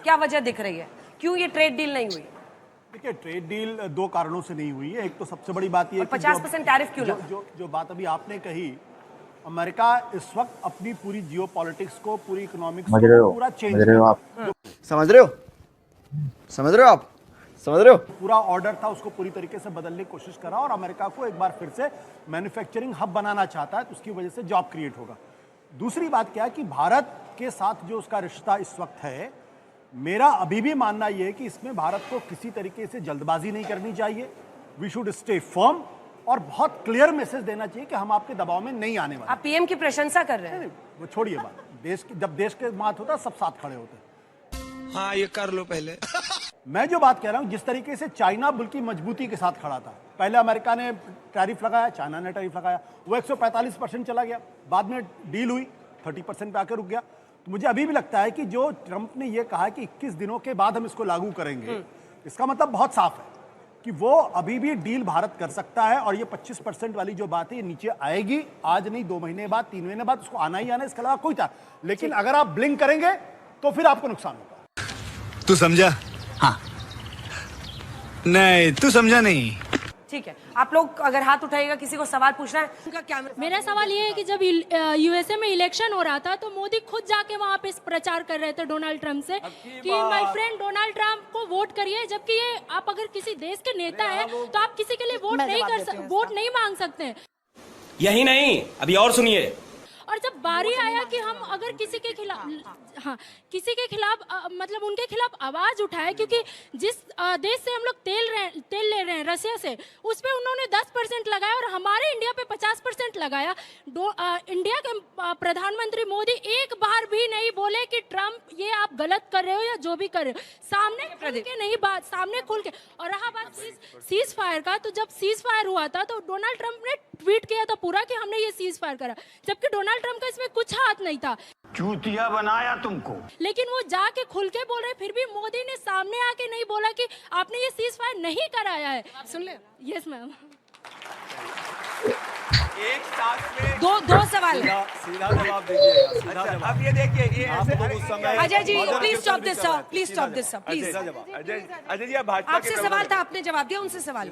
क्या वजह दिख रही है, क्यों ये ट्रेड डील नहीं हुई? देखिए, ट्रेड डील दो कारणों से नहीं हुई है। एक तो सबसे बड़ी बात ये 50% टैरिफ क्यों लगा? जो बात अभी आपने कही, अमेरिका इस वक्त अपनी पूरी जियोपॉलिटिक्स को, पूरी इकोनॉमिक्स को पूरा चेंज कर रहा है। समझ रहे हो आप? समझ रहे हो? पूरा ऑर्डर था उसको पूरी तरीके से बदलने की कोशिश करा और अमेरिका को एक बार फिर से मैन्युफैक्चरिंग हब बनाना चाहता है, तो उसकी वजह से जॉब क्रिएट होगा। दूसरी बात क्या है कि भारत के साथ जो उसका रिश्ता इस वक्त है, मेरा अभी भी मानना यह है कि इसमें भारत को किसी तरीके से जल्दबाजी नहीं करनी चाहिए। वी शुड स्टे फर्म और बहुत क्लियर मैसेज देना चाहिए कि हम आपके दबाव में नहीं आने वाले। आप पीएम की प्रशंसा कर रहे हैं। वो छोड़िए बात, जब देश के बात होता है सब साथ खड़े होते हैं। हाँ, ये कर लो पहले। मैं जो बात कह रहा हूं, जिस तरीके से चाइना बल्कि मजबूती के साथ खड़ा था, पहले अमेरिका ने टैरिफ लगाया, चाइना ने टैरिफ लगाया, वो 145% चला गया, बाद में डील हुई 30% पे आकर रुक गया। तो मुझे अभी भी लगता है कि जो ट्रंप ने ये कहा कि 21 दिनों के बाद हम इसको लागू करेंगे, इसका मतलब बहुत साफ है कि वो अभी भी डील भारत कर सकता है और ये 25% वाली जो बात है ये नीचे आएगी। आज नहीं, 2 महीने बाद, 3 महीने बाद उसको आना ही आना, इसके अलावा कोई था। लेकिन अगर आप ब्लिंक करेंगे तो फिर आपको नुकसान होगा। तू समझा? हाँ। नहीं, तू समझा नहीं। ठीक है, आप लोग अगर हाथ उठाइएगा, किसी को सवाल पूछना है। उनका क्या मेरा सवाल ये है कि जब यूएसए में इलेक्शन हो रहा था तो मोदी खुद जाके वहाँ पे प्रचार कर रहे थे डोनाल्ड ट्रम्प से कि माय फ्रेंड डोनाल्ड ट्रम्प को वोट करिए, जबकि ये आप अगर किसी देश के नेता हैं तो आप किसी के लिए वोट नहीं मांग सकते। यही नहीं, अभी और सुनिए। और जब बारी आया कि हम अगर किसी के खिलाफ मतलब उनके खिलाफ आवाज उठाए, क्योंकि जिस देश से हम लोग तेल ले रहे हैं रसिया से, उस पे उन्होंने 10% लगाया और हमारे इंडिया पे 50% लगाया। इंडिया के प्रधानमंत्री मोदी एक बार भी नहीं बोले कि ट्रम्प ये आप गलत कर रहे हो या जो भी कर रहे हो, सामने खुल के नहीं बात, सामने खुल के। और रहा बात सीज फायर का, तो जब सीज फायर हुआ था तो डोनाल्ड ट्रम्प ने ट्वीट किया था पूरा कि हमने ये सीज फायर करा, जबकि डोनाल्ड ट्रम्प का इसमें कुछ हाथ नहीं था। चूतिया बनाया तुमको। लेकिन वो जाके खुल के बोल रहे, फिर भी मोदी ने सामने आके नहीं बोला कि आपने ये सीज फायर नहीं कराया है। आप सुन ले। Yes ma'am. एक साथ में दो सवाल। सीधा जवाब दीजिएगा। अच्छा, अब ये देखिए, ये ऐसे Ajay ji please stop this sir, please stop this sir, please. Ajay ji, आप भाजपा आपसे सवाल था, आपने जवाब दिया, उनसे सवाल।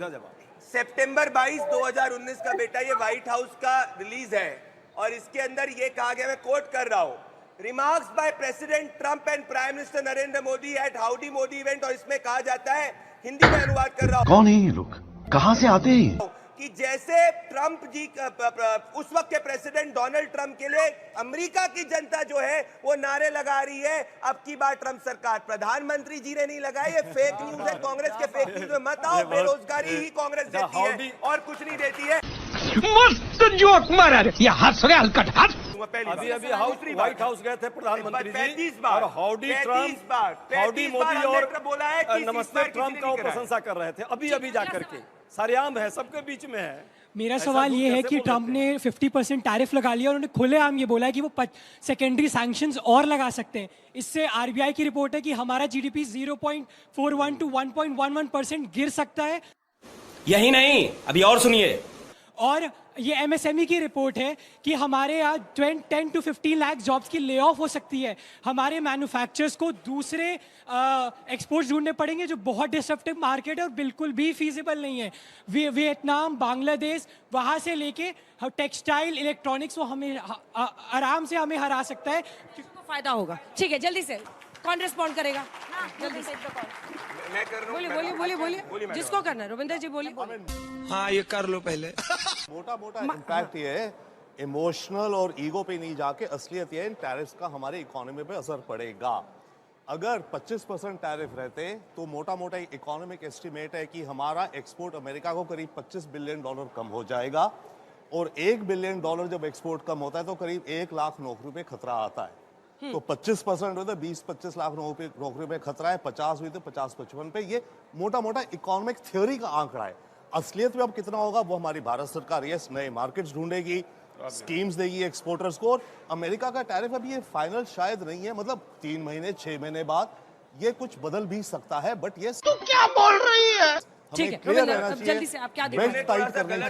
सितंबर 22, 2019 का बेटा ये व्हाइट हाउस का रिलीज है और इसके अंदर ये कहा गया, मैं कोट कर रहा हूँ, remarks by president Trump and prime minister Narendra Modi at howdy Modi event. और इसमें कहा जाता है, हिंदी में अनुवाद कर रहा हूँ। कौन है ये लोग, कहां से आते हैं? कि जैसे ट्रंप जी उस वक्त के प्रेसिडेंट डोनाल्ड ट्रंप के लिए अमेरिका की जनता जो है वो नारे लगा रही है, अब की बार ट्रंप सरकार, प्रधानमंत्री जी ने नहीं लगाए। ये फेक न्यूज है, कांग्रेस के फेक न्यूज में मत आओ। बेरोजगारी ही कांग्रेस देती है और कुछ नहीं देती है। मस्त जोक मारा रे, ये हंस रहे हलकट हंस। अभी व्हाइट हाउस गए थे प्रधानमंत्री जी 35 बार और हाउडी ट्रम्प, हाउडी मोदी और बोला है कि नमस्ते ट्रम्प का वो प्रशंसा कर रहे थे। अभी जाकर के सरेआम है, सबके बीच में है। मेरा सवाल ये है कि ट्रम्प ने 50% टैरिफ लगा लिया और उन्होंने खुलेआम ये बोला है कि वो सेकेंडरी सैंक्शंस और लगा सकते हैं। इससे आरबीआई की रिपोर्ट है कि हमारा जीडीपी 0.41 to 1.11% गिर सकता है। यही नहीं, अभी और सुनिए। और ये एमएसएमई की रिपोर्ट है कि हमारे यहाँ 10 to 15 लाख जॉब्स की ले ऑफ हो सकती है। हमारे मैन्युफैक्चरर्स को दूसरे एक्सपोर्ट्स ढूंढने पड़ेंगे जो बहुत डिसरप्टिव मार्केट है और बिल्कुल भी फीजिबल नहीं है। वियतनाम, बांग्लादेश, वहाँ से लेके टेक्सटाइल, इलेक्ट्रॉनिक्स, वो हमें आराम से हमें हरा सकता है। फायदा होगा। ठीक है, जल्दी से कौन रिस्पॉन्ड करेगा? जल्दी से मैं कर रहा हूं। बोलिए। जिसको करना है, रविंदर जी बोलिए। हाँ, ये कर लो पहले। मोटा इम्पैक्ट ये है, इमोशनल और ईगो पे नहीं जाके असलियत ये है, इन टैरिफ्स का हमारे इकोनॉमी पे असर पड़ेगा। अगर 25% टैरिफ रहते तो मोटा इकोनॉमिक एस्टिमेट है कि हमारा एक्सपोर्ट अमेरिका को करीब $25 बिलियन कम हो जाएगा और $1 बिलियन जब एक्सपोर्ट कम होता है तो करीब 1 लाख नौकरी पे खतरा आता है। तो 25% हुए तो 20-25 लाख नौकरी पे खतरा है, 50 हुई तो 50-55 पे। ये मोटा इकोनॉमिक थ्योरी का आंकड़ा है। असलियत में अब कितना होगा वो हमारी भारत सरकार यस नए मार्केट्स ढूंढेगी, स्कीम्स देगी एक्सपोर्टर्स को। और अमेरिका का टैरिफ अभी ये फाइनल शायद नहीं है, मतलब 3 महीने 6 महीने बाद ये कुछ बदल भी सकता है। बट ये तू क्या बोल रही है? ठीक है, जल्दी से आप क्या गलत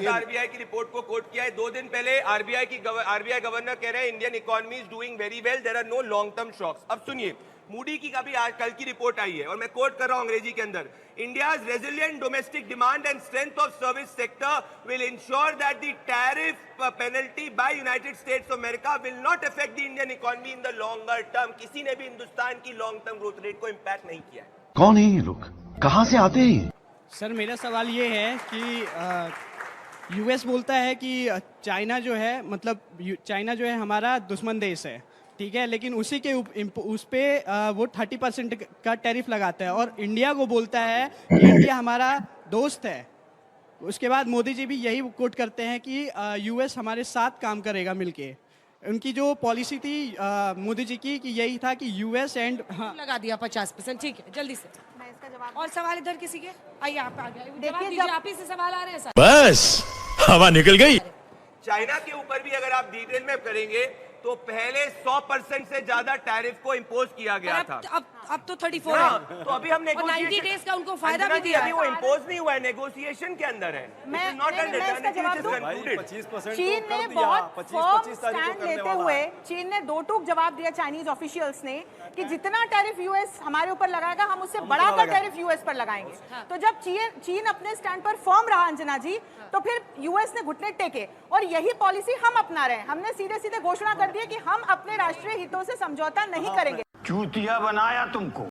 आरबीआई की रिपोर्ट को कोट किया है। 2 दिन पहले आरबीआई गवर्नर कह रहे हैं Indian economy is doing very well, there are no long term shocks. अब सुनिए, मूडी की कभी आज कल की रिपोर्ट आई है और मैं कोट कर रहा हूं अंग्रेजी के अंदर, India's resilient domestic demand and strength of service sector will ensure that the tariff penalty by United States of America will not affect the Indian economy in the longer term. किसी ने भी हिंदुस्तान की long term growth rate को impact नहीं किया है। कौन है ये लोग, कहां से आते हैं? सर मेरा सवाल ये है कि यूएस बोलता है कि चाइना जो है मतलब चाइना जो है हमारा दुश्मन देश है, ठीक है, लेकिन उसी के उस पे वो 30% का टैरिफ लगाता है और इंडिया को बोलता है कि इंडिया हमारा दोस्त है। उसके बाद मोदी जी भी यही कोट करते हैं कि यूएस हमारे साथ काम करेगा मिलके। उनकी जो पॉलिसी थी मोदी जी की कि यही था कि यूएस एंड लगा दिया 50%। ठीक है, जल्दी से मैं इसका जवाब और सवाल इधर किसी के? आइए आप आ गए, जवाब दीजिए, आप ही से सवाल आ रहे हैं सर। बस हवा निकल गई। चाइना के ऊपर भी अगर आप डिटेल में करेंगे तो पहले 100% से ज्यादा टैरिफ को इंपोज किया गया था। अब तो 34 है। तो अभी हम 90 डेज का उनको फायदा भी दिया है। वो इंपोज नहीं हुआ है, नेगोशिएशन के अंदर है। चीन ने बहुत फर्म स्टैंड लेते हुए चीन ने दो टूक जवाब दिया चाइनीज ऑफिशियल्स ने कि जितना टैरिफ यूएस हमारे ऊपर लगाएगा हम उससे बढ़ाकर टैरिफ यूएस पर लगाएंगे। तो जब चीन अपने स्टैंड पर फर्म रहा अंजना जी, तो फिर यूएस ने घुटने टेके और यही पॉलिसी हम अपना रहे हैं। हमने सीधे सीधे घोषणा कर दी कि हम अपने राष्ट्रीय हितों से समझौता नहीं करेंगे। चूतिया बनाया तुमको।